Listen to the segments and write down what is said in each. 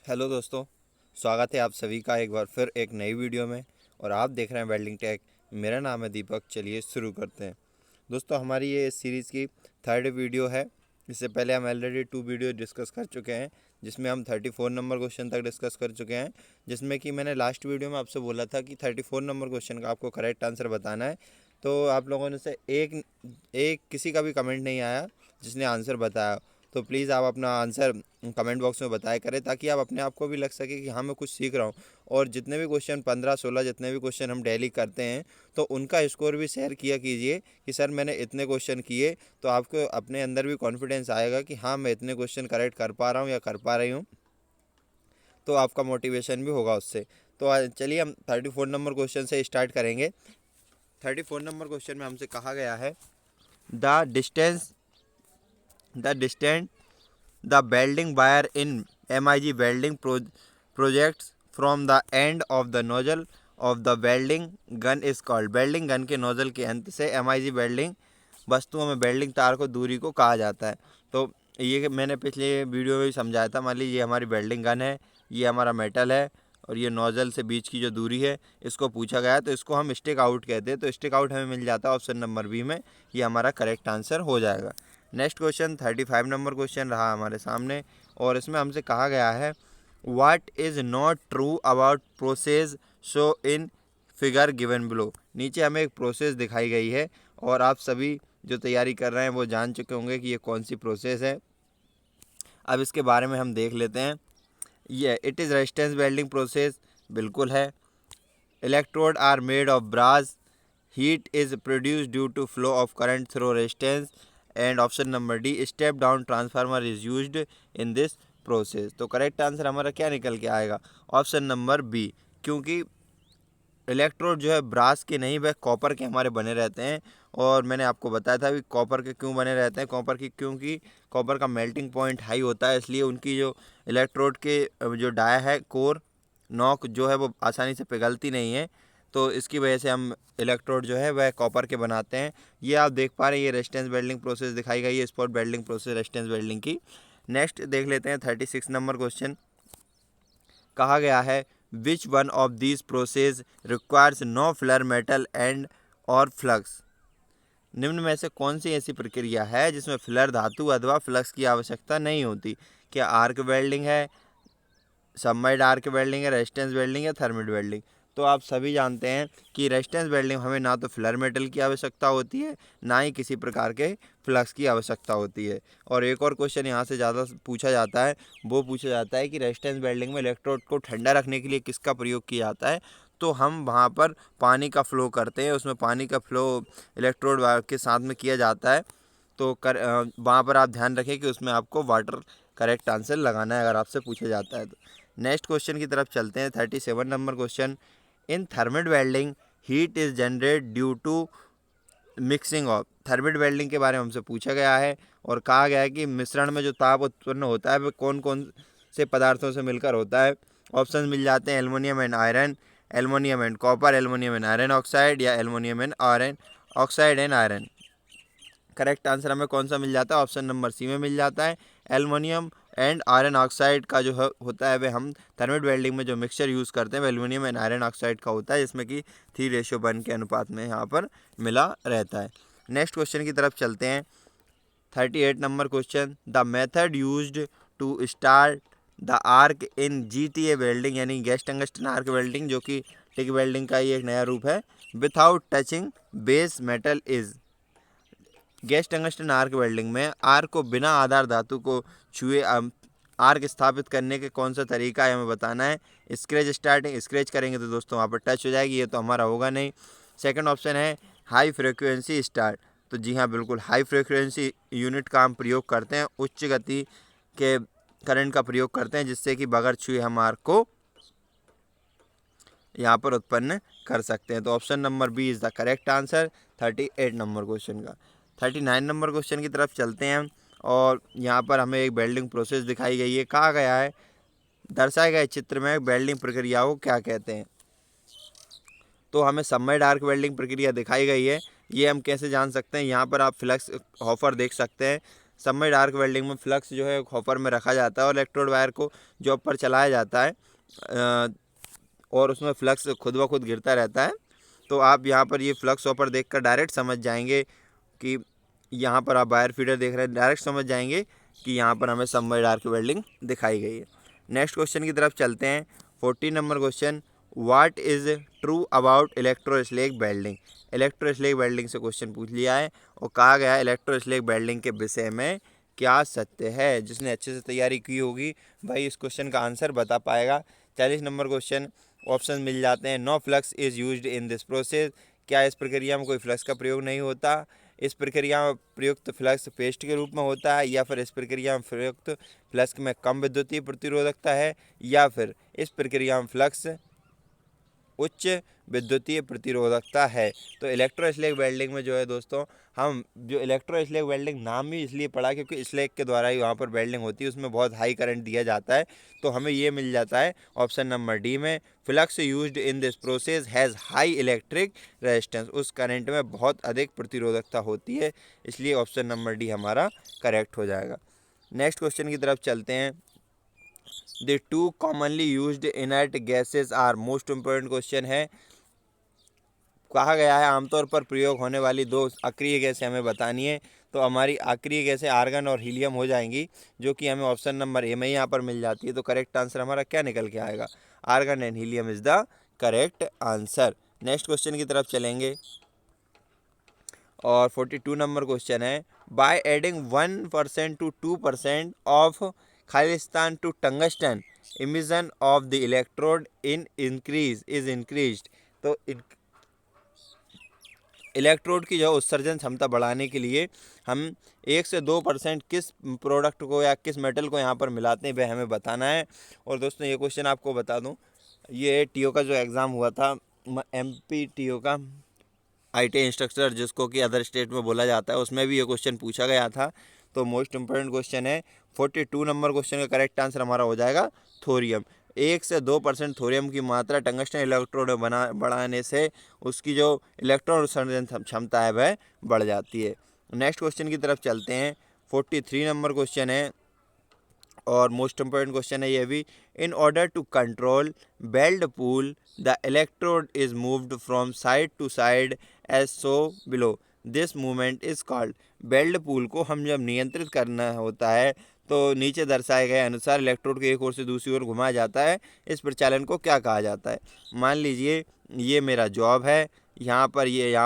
Hello दोस्तों, स्वागत है आप सभी का एक बार फिर एक नई वीडियो में। और आप देख रहे हैं वेल्डिंग टेक। मेरा नाम है दीपक। चलिए शुरू करते हैं। दोस्तों, हमारी ये सीरीज़ की थर्ड वीडियो है। इससे पहले हम ऑलरेडी 2 वीडियो डिस्कस कर चुके हैं, जिसमें हम 34 नंबर क्वेश्चन तक डिस्कस कर चुके हैं। जिसमें कि मैंने लास्ट वीडियो में आपसे बोला था कि 34 नंबर क्वेश्चन का आपको करेक्ट आंसर बताना है। तो आप लोगों ने से एक किसी का भी कमेंट नहीं आया जिसने आंसर बताया। तो प्लीज़ आप अपना आंसर कमेंट बॉक्स में बताया करें, ताकि आप अपने आप को भी लग सके कि हाँ, मैं कुछ सीख रहा हूँ। और जितने भी क्वेश्चन 15-16 जितने भी क्वेश्चन हम डेली करते हैं, तो उनका स्कोर भी शेयर किया कीजिए कि सर मैंने इतने क्वेश्चन किए। तो आपको अपने अंदर भी कॉन्फिडेंस आएगा कि हाँ, मैं इतने क्वेश्चन करेक्ट कर पा रहा हूँ या कर पा रही हूँ। तो आपका मोटिवेशन भी होगा उससे। तो चलिए हम 34 नंबर क्वेश्चन से स्टार्ट करेंगे। 34 नंबर क्वेश्चन में हमसे कहा गया है the distance the welding wire in MIG welding projects from the end of the nozzle of the welding gun is called। Welding gun के नोजल के अंत से MIG वेल्डिंग वस्तुओं में वेल्डिंग तार को दूरी को कहा जाता है। तो ये मैंने पिछले वीडियो में भी समझाया था। मान लीजिए ये हमारी वेल्डिंग गन है, ये हमारा मेटल है, और ये नोजल से बीच की जो दूरी है, इसको पूछा गया। तो इसको हम स्टिक आउट कहते हैं। तो स्टिक आउट हमें मिल जाता है ऑप्शन नंबर बी में। ये हमारा करेक्ट आंसर हो जाएगा। नेक्स्ट क्वेश्चन 35 नंबर क्वेश्चन रहा हमारे सामने, और इसमें हमसे कहा गया है what is not true about process show in figure given below. नीचे हमें एक प्रोसेस दिखाई गई है, और आप सभी जो तैयारी कर रहे हैं वो जान चुके होंगे कि ये कौन सी प्रोसेस है। अब इसके बारे में हम देख लेते हैं। ये it is resistance welding process, बिल्कुल है। Electrode are made of brass, heat is produce due to flow of current through resistance, and option number D step down transformer is used in this process. तो correct answer हमारा क्या निकल के आएगा? Option number B. क्योंकि electrode जो है brass के नहीं, वह कॉपर के हमारे बने रहते हैं। और मैंने आपको बताया था कि कॉपर के क्यों बने रहते हैं। कॉपर की क्योंकि कॉपर का मेल्टिंग पॉइंट हाई होता है, इसलिए उनकी जो इलेक्ट्रोड के जो डाया है, कोर नॉक जो है, वो आसानी से पिघलती नहीं है। तो इसकी वजह से हम इलेक्ट्रोड जो है वह कॉपर के बनाते हैं। ये आप देख पा रहे हैं, ये रेजिस्टेंस वेल्डिंग प्रोसेस दिखाई गई है, spot welding process resistance welding की। नेक्स्ट देख लेते हैं 36 नंबर क्वेश्चन। कहा गया है which one of these process requires no filler metal and और फ्लक्स। निम्न में से कौन सी ऐसी प्रक्रिया है जिसमें फ्लर धातु अथवा फ्लक्स की आवश्यकता नहीं होती? क्या आर्क वेल्डिंग है, सबमर्ज्ड आर्क वेल्डिंग है, रेजिस्टेंस वेल्डिंग है, थर्मिट वेल्डिंग? तो आप सभी जानते हैं कि रेजिस्टेंस वेल्डिंग हमें ना तो फ्लर मेटल की आवश्यकता होती है, ना ही किसी प्रकार के फ्लक्स की आवश्यकता होती है। और एक और क्वेश्चन यहाँ से ज़्यादा पूछा जाता है, वो पूछा जाता है कि रेजिस्टेंस वेल्डिंग में इलेक्ट्रोड को ठंडा रखने के लिए किसका प्रयोग किया जाता है? तो हम वहाँ पर पानी का फ्लो करते हैं, उसमें पानी का फ्लो इलेक्ट्रोड के साथ में किया जाता है। तो वहाँ पर आप ध्यान रखें कि उसमें आपको वाटर करेक्ट आंसर लगाना है, अगर आपसे पूछा जाता है तो। नेक्स्ट क्वेश्चन की तरफ चलते हैं। 37 number question. In thermite welding heat is generate due to mixing of. Thermite welding के बारे में हमसे पूछा गया है, और कहा गया है कि मिश्रण में जो ताप उत्पन्न होता है वह कौन कौन से पदार्थों से मिलकर होता है? ऑप्शन मिल जाते हैं aluminium and iron, aluminium and copper, aluminium and iron oxide, या aluminium and iron oxide and iron. Correct answer हमें कौन सा मिल जाता है? ऑप्शन नंबर सी में मिल जाता है। एल्युमिनियम एंड आयरन ऑक्साइड का जो होता है, वह हम थर्मिट वेल्डिंग में जो मिक्सचर यूज़ करते हैं वह एल्युमिनियम एंड आयरन ऑक्साइड का होता है, जिसमें कि 3:1 के अनुपात में यहाँ पर मिला रहता है। नेक्स्ट क्वेश्चन की तरफ चलते हैं। 38 number question. The method used to start the arc in GTA welding, यानी गैस टंगस्टन आर्क वेल्डिंग, जो कि टिक वेल्डिंग का ही एक नया रूप है, without touching base metal is. Gas tungsten arc welding में आर्क को बिना आधार धातु को छुए आर्क स्थापित करने के कौन सा तरीका है हमें बताना है। स्क्रैच स्टार्टिंग, स्क्रैच करेंगे तो दोस्तों वहाँ पर टच हो जाएगी, ये तो हमारा होगा नहीं। सेकंड ऑप्शन है हाई फ्रिक्वेंसी स्टार्ट। तो जी हाँ, बिल्कुल हाई फ्रिक्वेंसी यूनिट का हम प्रयोग करते हैं, उच्च गति के करंट का प्रयोग करते हैं, जिससे कि बगैर छुए हम आर्क को यहाँ पर उत्पन्न कर सकते हैं। तो option number B is the correct answer 38 number question का। 39 नंबर क्वेश्चन की तरफ चलते हैं, और यहाँ पर हमें एक वेल्डिंग प्रोसेस दिखाई गई है। कहा गया है दर्शाए गए चित्र में वेल्डिंग प्रक्रिया को क्या कहते हैं? तो हमें सबमर्ज्ड आर्क वेल्डिंग प्रक्रिया दिखाई गई है। ये हम कैसे जान सकते हैं? यहाँ पर आप फ्लक्स हॉफर देख सकते हैं, सबमर्ज्ड आर्क वेल्डिंग में फ्लक्स जो है हॉपर में रखा जाता है और इलेक्ट्रोड वायर को जॉब पर चलाया जाता है और उसमें फ्लक्स खुद ब खुद गिरता रहता है। तो आप यहाँ पर ये फ्लक्स हॉपर देखकर डायरेक्ट समझ जाएंगे कि यहाँ पर आप वायर फीडर देख रहे हैं, डायरेक्ट समझ जाएंगे कि यहाँ पर हमें सबमर्ज्ड आर्क वेल्डिंग दिखाई गई है। नेक्स्ट क्वेश्चन की तरफ चलते हैं। 14 number question, what is true about electroslag welding. Electroslag welding से क्वेश्चन पूछ लिया है और कहा गया है इलेक्ट्रोस्लैग वेल्डिंग के विषय में क्या सत्य है। जिसने अच्छे से तैयारी की होगी भाई इस क्वेश्चन का आंसर बता पाएगा। 40 नंबर क्वेश्चन, ऑप्शन मिल जाते हैं। No flux is used in this process. क्या इस प्रक्रिया में कोई फ्लक्स का प्रयोग नहीं होता। इस प्रक्रिया में प्रयुक्त फ्लक्स पेस्ट के रूप में होता है, या फिर इस प्रक्रिया में प्रयुक्त फ्लक्स में कम विद्युतीय प्रतिरोधकता है, या फिर इस प्रक्रिया में फ्लक्स उच्च विद्युतीय प्रतिरोधकता है। तो इलेक्ट्रोस्लैग वेल्डिंग में जो है दोस्तों, हम जो इलेक्ट्रोस्लैग वेल्डिंग नाम ही इसलिए पड़ा क्योंकि स्लैग के द्वारा ही वहाँ पर वेल्डिंग होती है, उसमें बहुत हाई करंट दिया जाता है। तो हमें ये मिल जाता है ऑप्शन नंबर डी में, flux used in this process has high electric resistance. उस करंट में बहुत अधिक प्रतिरोधकता होती है, इसलिए ऑप्शन नंबर डी हमारा करेक्ट हो जाएगा। नेक्स्ट क्वेश्चन की तरफ चलते हैं। The two commonly used inert gases are most important question है। कहा गया है आमतौर पर प्रयोग होने वाली दो अक्रिय गैसें हमें बतानी है। तो हमारी अक्रिय गैसें आर्गन और हीलियम हो जाएंगी, जो कि हमें ऑप्शन नंबर ए में यहाँ पर मिल जाती है। तो करेक्ट आंसर हमारा क्या निकल के आएगा, argon and helium is the correct answer. Next question की तरफ चलेंगे और 42 नंबर क्वेश्चन है, by adding 1% to 2% of Khalistan to tungsten emission of the electrode is increased. तो इलेक्ट्रोड की जो उत्सर्जन क्षमता बढ़ाने के लिए हम 1 से 2% किस प्रोडक्ट को या किस मेटल को यहाँ पर मिलाते हैं वह हमें बताना है। और दोस्तों ये क्वेश्चन आपको बता दूँ, ये टीओ का जो एग्ज़ाम हुआ था MP टीओ का IT इंस्ट्रक्टर जिसको कि अदर स्टेट में बोला जाता है, उसमें भी ये क्वेश्चन पूछा गया था। तो मोस्ट इम्पोर्टेंट क्वेश्चन है। 42 नंबर क्वेश्चन का करेक्ट आंसर हमारा हो जाएगा थोरियम। 1 से 2% थोरियम की मात्रा टंगस्टन इलेक्ट्रोड बढ़ाने से उसकी जो इलेक्ट्रॉन उत्सर्जन क्षमता है वह बढ़ जाती है। नेक्स्ट क्वेश्चन की तरफ चलते हैं। 43 नंबर क्वेश्चन है और मोस्ट इम्पोर्टेंट क्वेश्चन है ये भी। In order to control weld pool the electrode is moved from side to side as so below, this movement is called. Weld pool को हम जब नियंत्रित करना होता है तो नीचे दर्शाए गए अनुसार इलेक्ट्रोड को एक ओर से दूसरी ओर घुमाया जाता है। इस प्रचालन को क्या कहा जाता है। मान लीजिए ये मेरा जॉब है, यहाँ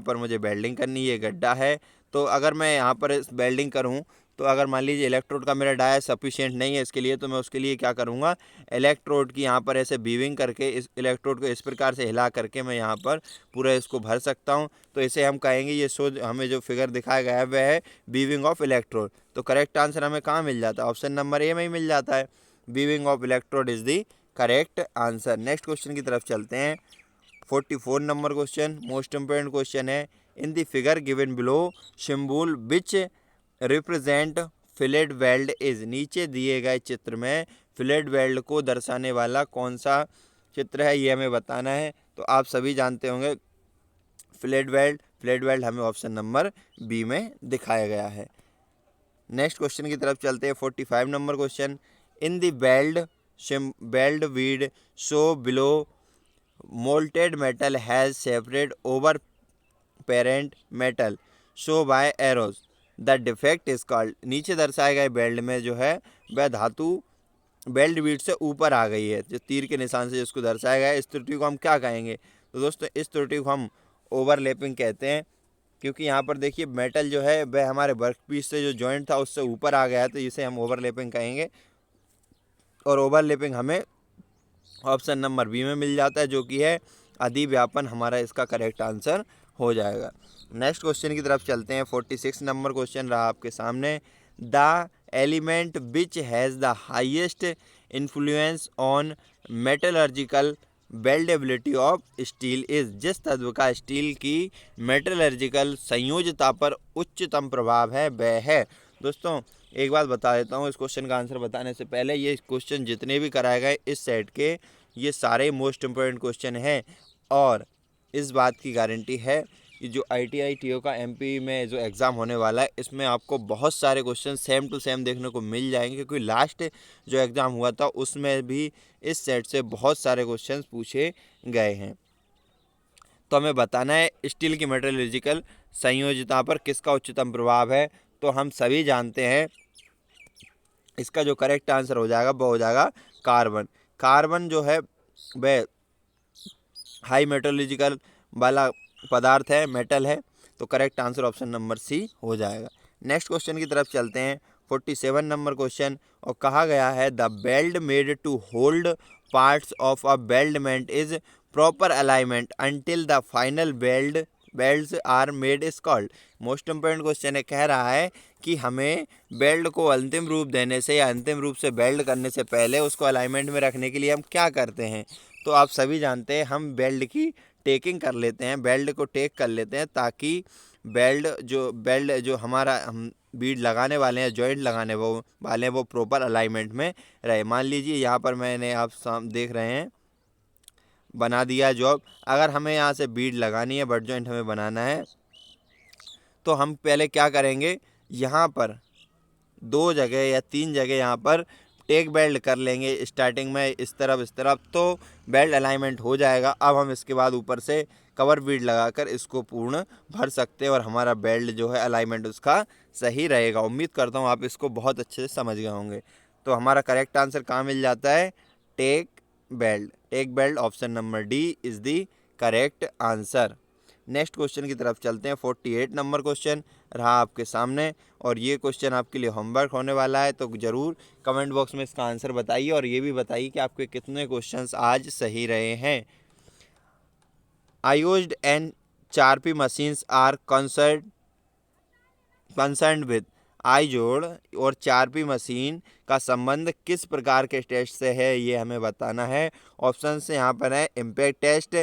पर मुझे वेल्डिंग करनी, ये गड्ढा है। तो अगर मैं यहाँ पर वेल्डिंग करूँ तो अगर मान लीजिए इलेक्ट्रोड का मेरा डाया सफिशिएंट नहीं है इसके लिए, तो मैं उसके लिए क्या करूँगा, इलेक्ट्रोड की यहाँ पर ऐसे बीविंग करके इस इलेक्ट्रोड को इस प्रकार से हिला करके मैं यहाँ पर पूरा इसको भर सकता हूँ। तो इसे हम कहेंगे, ये शो हमें जो फिगर दिखाया गया है वह है बीविंग ऑफ इलेक्ट्रोड। तो करेक्ट आंसर हमें कहाँ मिल जाता है, ऑप्शन नंबर ए में ही मिल जाता है। Weaving of electrode is the correct answer. Next question की तरफ चलते हैं। 44 number question most important question है। In the figure given below symbol which represent fillet weld is. नीचे दिए गए चित्र में फिलेट वेल्ड को दर्शाने वाला कौन सा चित्र है ये हमें बताना है। तो आप सभी जानते होंगे फिलेट वेल्ड हमें ऑप्शन नंबर बी में दिखाया गया है। नेक्स्ट क्वेश्चन की तरफ चलते हैं। 45 number question, in the weld bead show below molten metal has separate over parent metal show by arrows, the defect is called. नीचे दर्शाए गए बेल्ट में जो है वह धातु बेल्ट बीट से ऊपर आ गई है, जो तीर के निशान से जिसको दर्शाया गया है, इस त्रुटि को हम क्या कहेंगे। तो दोस्तों इस त्रुटि को हम ओवरलैपिंग कहते हैं, क्योंकि यहाँ पर देखिए मेटल जो है वह हमारे वर्क पीस से जो जॉइंट था उससे ऊपर आ गया है, तो इसे हम ओवरलैपिंग कहेंगे। और ओवरलैपिंग हमें ऑप्शन नंबर बी में मिल जाता है, जो कि है अधिव्यापन, हमारा इसका करेक्ट आंसर हो जाएगा। नेक्स्ट क्वेश्चन की तरफ चलते हैं। 46 नंबर क्वेश्चन रहा आपके सामने। The element which has the highest influence on metallurgical weldability of steel is. जिस तत्व का स्टील की मेटलर्जिकल संयोजता पर उच्चतम प्रभाव है वह है। दोस्तों एक बात बता देता हूँ इस क्वेश्चन का आंसर बताने से पहले, ये क्वेश्चन जितने भी कराए गए इस सेट के, ये सारे मोस्ट इम्पोर्टेंट क्वेश्चन हैं और इस बात की गारंटी है कि जो ITI TO का MP में जो एग्ज़ाम होने वाला है, इसमें आपको बहुत सारे क्वेश्चन सेम टू सेम देखने को मिल जाएंगे, क्योंकि लास्ट जो एग्ज़ाम हुआ था उसमें भी इस सेट से बहुत सारे क्वेश्चन पूछे गए हैं। तो हमें बताना है स्टील की मेटलर्जिकल संयोजकता पर किसका उच्चतम प्रभाव है। तो हम सभी जानते हैं इसका जो करेक्ट आंसर हो जाएगा वो हो जाएगा कार्बन। कार्बन जो है वह हाई मेटलर्जिकल वाला पदार्थ है, मेटल है। तो correct answer option number C हो जाएगा। नेक्स्ट क्वेश्चन की तरफ चलते हैं। 47 नंबर क्वेश्चन, और कहा गया है the weld made to hold parts of a weldment in proper alignment until the final welds are made is called. Most important question है, कह रहा है कि हमें बेल्ट को अंतिम रूप देने से या अंतिम रूप से बेल्ट करने से पहले उसको अलाइनमेंट में रखने के लिए हम क्या करते हैं। तो आप सभी जानते हैं हम बेल्ट की टेकिंग कर लेते हैं, बेल्ट को टेक कर लेते हैं, ताकि बेल्ट जो हमारा हम बीड लगाने वाले हैं, जॉइंट लगाने वाले हैं, वो प्रॉपर अलाइनमेंट में रहे। मान लीजिए यहाँ पर मैंने आप देख रहे हैं बना दिया जॉब। अगर हमें यहाँ से बीड लगानी है, बट जॉइंट हमें बनाना है, तो हम पहले क्या करेंगे, यहाँ पर 2 जगह या 3 जगह यहाँ पर टेक बेल्ट कर लेंगे स्टार्टिंग में, इस तरफ, तो बेल्ट अलाइनमेंट हो जाएगा। अब हम इसके बाद ऊपर से कवर बीड लगाकर इसको पूर्ण भर सकते हैं और हमारा बेल्ट जो है अलाइनमेंट उसका सही रहेगा। उम्मीद करता हूँ आप इसको बहुत अच्छे से समझ गए होंगे। तो हमारा करेक्ट आंसर कहाँ मिल जाता है, tack weld. Tack weld option number D is the correct answer. Next question की तरफ चलते हैं। 48 नंबर क्वेश्चन रहा आपके सामने, और ये क्वेश्चन आपके लिए होमवर्क होने वाला है। तो ज़रूर कमेंट बॉक्स में इसका आंसर बताइए, और ये भी बताइए कि आपके कितने क्वेश्चंस आज सही रहे हैं। Izod and Charpy machines are concerned with. Izod और चारपी मशीन का संबंध किस प्रकार के टेस्ट से है, ये हमें बताना है। ऑप्शन से यहाँ पर है impact test,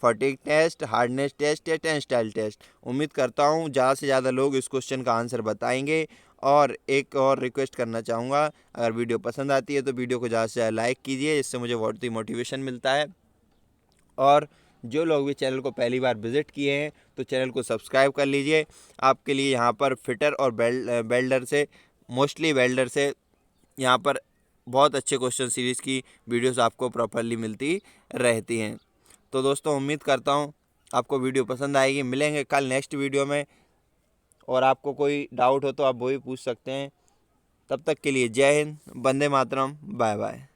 fatigue test, hardness test या टेंसाइल टेस्ट। उम्मीद करता हूँ ज़्यादा से ज़्यादा लोग इस क्वेश्चन का आंसर बताएंगे। और एक और रिक्वेस्ट करना चाहूँगा, अगर वीडियो पसंद आती है तो वीडियो को ज़्यादा से ज़्यादा लाइक कीजिए, इससे मुझे बहुत ही मोटिवेशन मिलता है। और जो लोग भी चैनल को पहली बार विज़िट किए हैं तो चैनल को सब्सक्राइब कर लीजिए। आपके लिए यहाँ पर फिटर और वेल्डर से, मोस्टली वेल्डर से यहाँ पर बहुत अच्छे क्वेश्चन सीरीज़ की वीडियोस आपको प्रॉपरली मिलती रहती हैं। तो दोस्तों उम्मीद करता हूँ आपको वीडियो पसंद आएगी। मिलेंगे कल नेक्स्ट वीडियो में, और आपको कोई डाउट हो तो आप वो भी पूछ सकते हैं। तब तक के लिए जय हिंद, वंदे मातरम, बाय बाय।